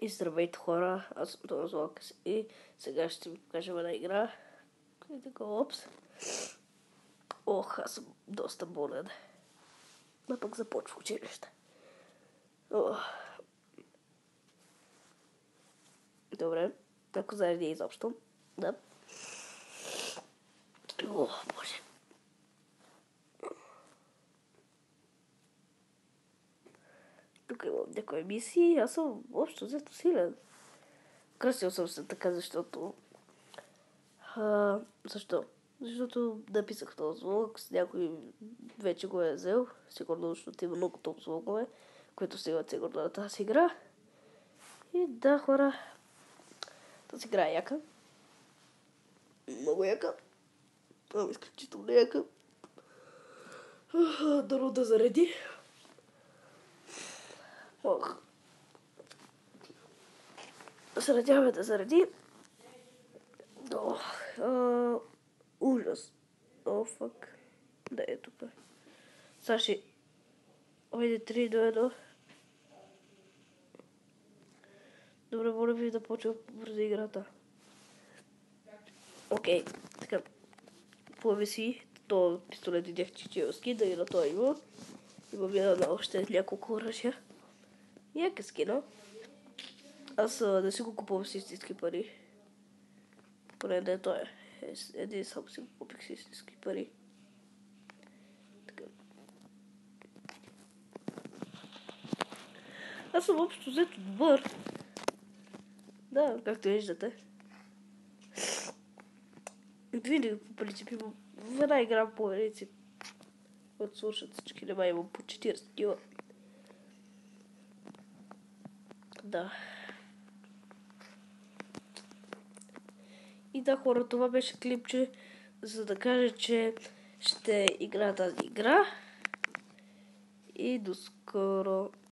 И здравейте хора, аз съм Томас Локас и сега ще ви покажем една игра. И така, опс. Ох, аз съм доста болен. Но пък започва училище. Добре, ако заради изобщо. Да. О, боже. Тук имам някои мисии, аз съм общо взето силен. Кръстил съм се така, защото... Защо? Защото написах този звук, с някой вече го е взел. Сигурно, защото има много толкова звукове, които стигат сигурно на тази игра. И да, хора, тази игра е яка. Много яка. Изключително яка. Дано да зареди. Ох. Надяваме да зареди. Ужас. О, фак. Да е тук. Саши. Ойде 3 до 1. Добре, моля ви да почва бързо играта. Окей, така. Повеси. То пистолет видях, че е скида и на това има. Имам една още няколко оръжия. Яка скина. Аз не си го купувам с истински пари. Поне не той е. Един само си го купих с истински пари. Така. Аз съм общо взето добър. Да, както виждате. Винаги по принцип имам в една игра по принцип. От слушат всички нема имам по 40 кила. Да. И да, хора, това беше клипче, за да кажа, че ще игра тази игра. И до скоро.